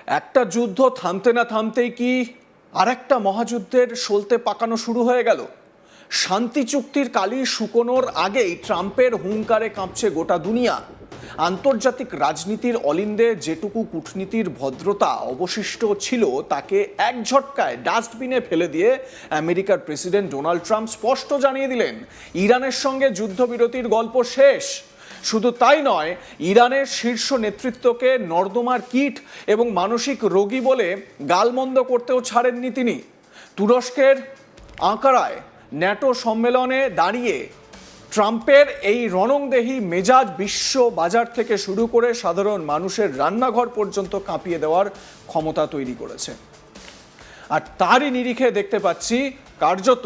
একটা যুদ্ধ থামতে না থামতেই কি আরেকটা মহাযুদ্ধের সলতে পাকানো শুরু হয়ে গেল? শান্তি চুক্তির কালি শুকোনোর আগেই ট্রাম্পের হুঙ্কারে কাঁপছে গোটা দুনিয়া। আন্তর্জাতিক রাজনীতির অলিন্দে যেটুকু কূটনীতির ভদ্রতা অবশিষ্ট ছিল তাকে এক ঝটকায় ডাস্টবিনে ফেলে দিয়ে আমেরিকার প্রেসিডেন্ট ডোনাল্ড ট্রাম্প স্পষ্ট জানিয়ে দিলেন, ইরানের সঙ্গে যুদ্ধবিরতির গল্প শেষ। শুধু তাই নয়, ইরানের শীর্ষ নেতৃত্বকে নর্দমার কীট এবং মানসিক রোগী বলে গালমন্দ করতেও ছাড়েননি তিনি। তুরস্কের আঙ্কারায় ন্যাটো সম্মেলনে দাঁড়িয়ে ট্রাম্পের এই রণংদেহী মেজাজ বিশ্ব বাজার থেকে শুরু করে সাধারণ মানুষের রান্নাঘর পর্যন্ত কাঁপিয়ে দেওয়ার ক্ষমতা তৈরি করেছে। আর তারই নিরিখে দেখতে পাচ্ছি কার্যত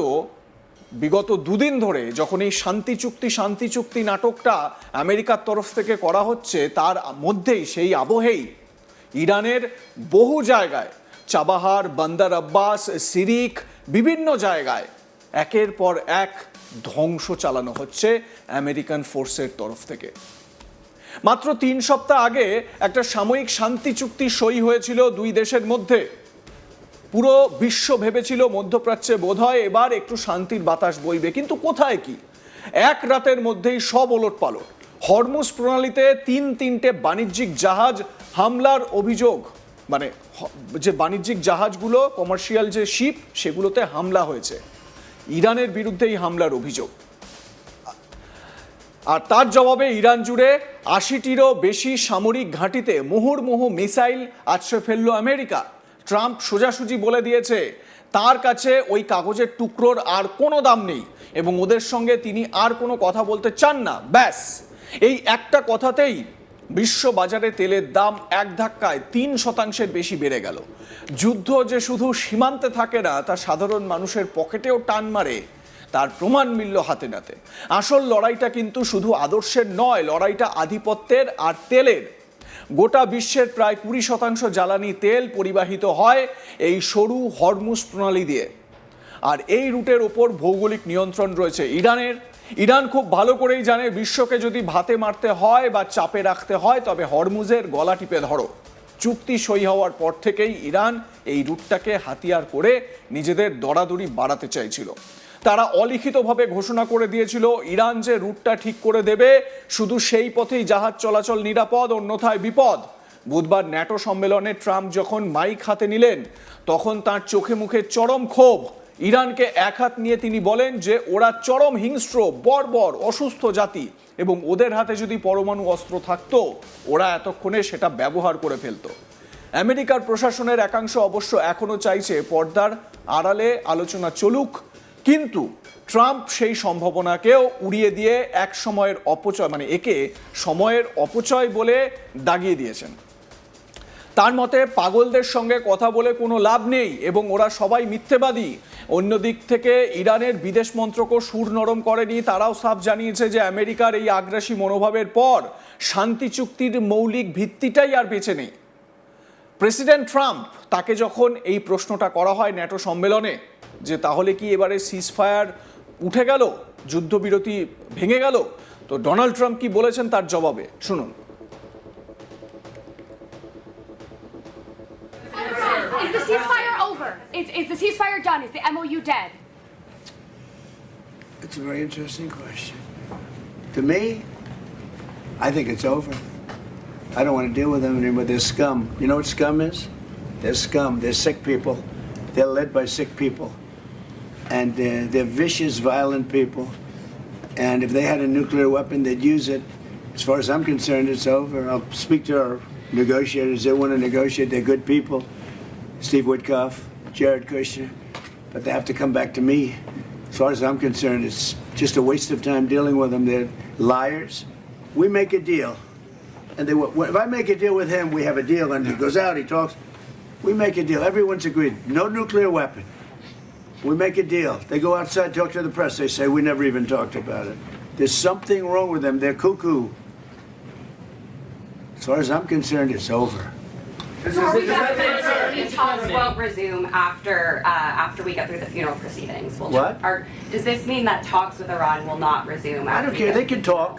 বিগত দুদিন ধরে যখন এই শান্তি চুক্তি নাটকটা আমেরিকার তরফ থেকে করা হচ্ছে, তার মধ্যেই সেই আবহেই ইরানের বহু জায়গায় চাবাহার, বান্দার আব্বাস, সিরিক বিভিন্ন জায়গায় একের পর এক ধ্বংস চালানো হচ্ছে আমেরিকান ফোর্সের তরফ থেকে। মাত্র 3 সপ্তাহ আগে একটা সাময়িক শান্তি চুক্তি সই হয়েছিল দুই দেশের মধ্যে। পুরো বিশ্ব ভেবেছিল মধ্যপ্রাচ্যে বোধহয় এবার একটু শান্তির বাতাস বইবে, কিন্তু কোথায় কি, এক রাতের মধ্যেই সব ওলটপালট। হরমুজ প্রণালীতে তিনটে বাণিজ্যিক জাহাজ হামলার অভিযোগ, মানে যে বাণিজ্যিক জাহাজগুলো, কমার্শিয়াল যে শিপ, সেগুলোতে হামলা হয়েছে। ইরানের বিরুদ্ধে এই হামলার অভিযোগ। আর তার জবাবে ইরান জুড়ে 80টিরও বেশি সামরিক ঘাঁটিতে মুহুর্মুহু মিসাইল আছড়ে ফেলল আমেরিকা। ট্রাম্প সোজাসুজি বলে দিয়েছে তার কাছে ওই কাগজের টুকরোর আর কোনো দাম নেই এবং ওদের সঙ্গে তিনি আর কোনো কথা বলতে চান না। ব্যাস, এই একটা কথাতেই বিশ্ব বাজারে তেলের দাম এক ধাক্কায় 3% বেশি বেড়ে গেল। যুদ্ধ যে শুধু সীমান্তে থাকে না, তা সাধারণ মানুষের পকেটেও টান মারে, তার প্রমাণ মিলল হাতে নাতে। আসল লড়াইটা কিন্তু শুধু আদর্শের নয়, লড়াইটা আধিপত্যের আর তেলের। গোটা বিশ্বের প্রায় 20% জ্বালানি তেল পরিবাহিত হয় এই সরু হরমুজ প্রণালী দিয়ে। আর এই রুটের ওপর ভৌগোলিক নিয়ন্ত্রণ রয়েছে ইরানের। ইরান খুব ভালো করেই জানে, বিশ্বকে যদি ভাতে মারতে হয় বা চাপে রাখতে হয় তবে হরমুজের গলা টিপে ধরো। চুক্তি সই হওয়ার পর থেকেই ইরান এই রুটটাকে হাতিয়ার করে নিজেদের দরাদরি বাড়াতে চাইছিল। তারা অলিখিতভাবে ঘোষণা করে দিয়েছিল ইরান যে রুটটা ঠিক করে দেবে, শুধু সেই পথেই জাহাজ চলাচল নিরাপদ, অন্যথায় বিপদ। বুধবার ন্যাটো সম্মেলনে ট্রাম্প যখন মাইক হাতে নিলেন, তখন তার চোখে মুখে চরম ক্ষোভ। ইরানকে এক হাত নিয়ে তিনি বলেন যে ওরা চরম হিংস্র, বর্বর, অসুস্থ জাতি এবং ওদের হাতে যদি পরমাণু অস্ত্র থাকতো ওরা এতক্ষণে সেটা ব্যবহার করে ফেলতো। আমেরিকার প্রশাসনের একাংশ অবশ্য এখনো চাইছে পর্দার আড়ালে আলোচনা চলুক, কিন্তু ট্রাম্প সেই সম্ভাবনাকেও উড়িয়ে দিয়ে এক সময়ের অপচয়, মানে একে সময়ের অপচয় বলে দাগিয়ে দিয়েছেন। তার মতে পাগলদের সঙ্গে কথা বলে কোনো লাভ নেই এবং ওরা সবাই মিথ্যেবাদী। অন্যদিক থেকে ইরানের বিদেশ মন্ত্রকও সুর নরম করেনি। তারাও সাফ জানিয়েছে যে আমেরিকার এই আগ্রাসী মনোভাবের পর শান্তি চুক্তির মৌলিক ভিত্তিটাই আর বেঁচে নেই। প্রেসিডেন্ট ট্রাম্প, তাকে যখন এই প্রশ্নটা করা হয় ন্যাটো সম্মেলনে যে তাহলে কি এবারে সিজফায়ার উঠে গেল, যুদ্ধবিরতি ভেঙে গেল, তো ডোনাল্ড ট্রাম্প কি বলেছেন তার জবাবে শুনুন। Is the ceasefire over? Is the ceasefire done? Is the MOU dead? It's a very interesting question. To me, I think it's over. I don't want to deal with them anymore. They're scum. You know what scum is? They're scum. They're sick people. They're led by sick people. And they're vicious, violent people. And if they had a nuclear weapon, they'd use it. As far as I'm concerned, it's over. I'll speak to our negotiators. They want to negotiate. They're good people. Steve Witkoff, Jared Kushner. But they have to come back to me. As far as I'm concerned, it's just a waste of time dealing with them. They're liars. We make a deal. And if I make a deal with him, we have a deal. And he goes out, he talks. We make a deal. Everyone's agreed. No nuclear weapon. We make a deal. They go outside, talk to the press. They say, we never even talked about it. There's something wrong with them. They're cuckoo. As far as I'm concerned, it's over. Talks won't resume after we get through the funeral proceedings. What? Does this mean that talks with Iran will not resume? I don't care. They can talk,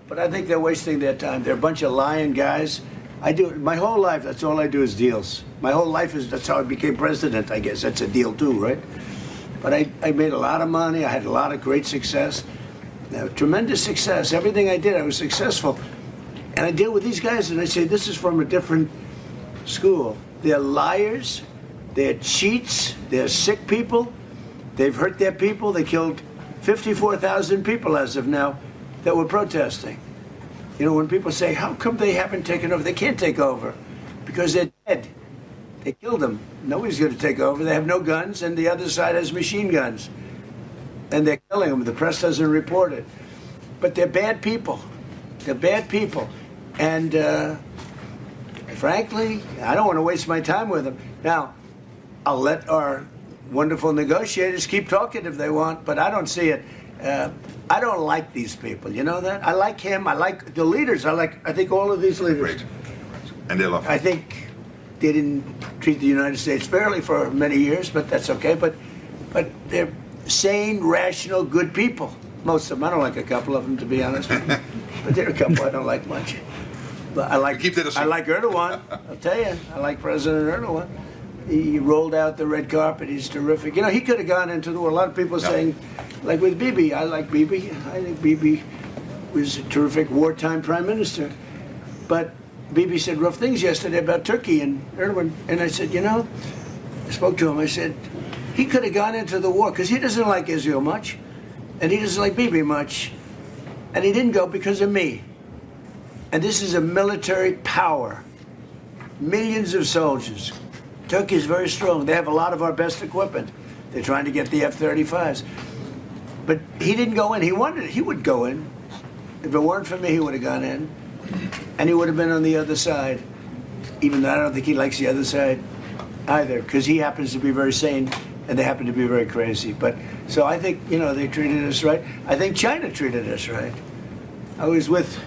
but I think they're wasting their time. They're a bunch of lying guys. I do my whole life. That's all I do is deals. My whole life that's how I became president. I guess that's a deal too, right? But I made a lot of money. I had a lot of great success, tremendous success. Everything I did, I was successful. And I deal with these guys, and I say, this is from a different school. They're liars. They're cheats. They're sick people. They've hurt their people. They killed 54,000 people as of now that were protesting. You know, when people say, how come they haven't taken over? They can't take over because they're dead. They killed them. Nobody's going to take over. They have no guns, and the other side has machine guns. And they're killing them. The press doesn't report it. But they're bad people. They're bad people. And frankly, I don't want to waste my time with them. Now, I'll let our wonderful negotiators keep talking if they want, but I don't see it. I don't like these people. You know that? I like him. I like the leaders. I think all of these leaders. Great. And they love I think they didn't treat the United States fairly for many years, but that's okay. But they're sane, rational, good people. Most of them. I don't like a couple of them, to be honest with you. But there are a couple I don't like much. But I like. Keep that a I secret. like Erdogan. I'll tell you, I like President Erdogan. He rolled out the red carpet. He's terrific. You know, he could have gone into the war. A lot of people saying, like with Bibi. I like Bibi. I think Bibi was a terrific wartime prime minister. But Bibi said rough things yesterday about Turkey and Erdogan. And I said, you know, I spoke to him. I said, he could have gone into the war because he doesn't like Israel much. And he doesn't like Bibi much. And he didn't go because of me. And this is a military power. Millions of soldiers. Turkey is very strong. They have a lot of our best equipment. They're trying to get the F-35s. But he didn't go in. He wanted it. He would go in. If it weren't for me, he would have gone in. And he would have been on the other side. Even though I don't think he likes the other side either, because he happens to be very sane and they happen to be very crazy. But so I think, you know, they treated us right. I think China treated us right. I was with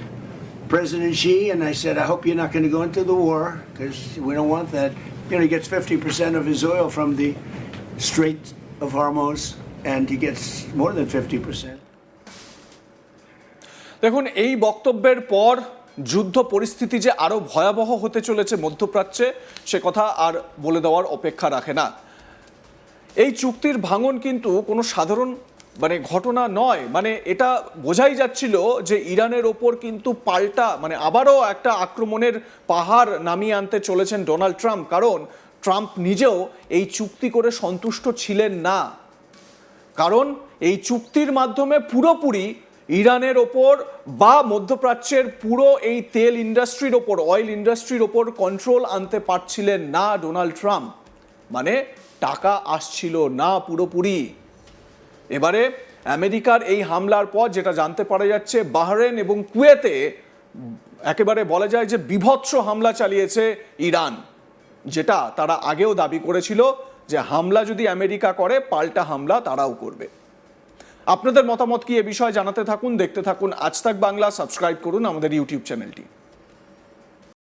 President Xi, and I said, I hope you're not going to go into the war, because we don't want that. You know, he gets 50% of his oil from the Strait of Hormuz, and he gets more than 50%. দেখুন, এই বক্তব্যের পর যুদ্ধ পরিস্থিতি যে আরো ভয়াবহ হতে চলেছে মধ্যপ্রাচ্যে, সে কথা আর বলে দেওয়ার অপেক্ষা রাখে না। এই চুক্তির ভাঙন কিন্তু কোনো সাধারণ ঘটনা নয়। এটা বোঝাই যাচ্ছিল যে ইরানের ওপর কিন্তু পাল্টা আবারও একটা আক্রমণের পাহাড় নামিয়ে আনতে চলেছেন ডোনাল্ড ট্রাম্প। কারণ ট্রাম্প নিজেও এই চুক্তি করে সন্তুষ্ট ছিলেন না। কারণ এই চুক্তির মাধ্যমে পুরোপুরি ইরানের ওপর বা মধ্যপ্রাচ্যের পুরো এই তেল ইন্ডাস্ট্রির ওপর, অয়েল ইন্ডাস্ট্রির ওপর কন্ট্রোল আনতে পারছিলেন না ডোনাল্ড ট্রাম্প। টাকা আসছিল না পুরোপুরি। এবারে আমেরিকার এই হামলার পর যেটা জানতে পারা যাচ্ছে, বাহরেন এবং কুয়েতে একেবারে বলা যায় যে বিভৎস হামলা চালিয়েছে ইরান, যেটা তারা আগেও দাবি করেছিল যে হামলা যদি আমেরিকা করে, পাল্টা হামলা তারাও করবে। আপনাদের মতামত কি এ বিষয়ে জানাতে থাকুন, দেখতে থাকুন আজ তাক বাংলা, সাবস্ক্রাইব করুন আমাদের ইউটিউব চ্যানেলটি।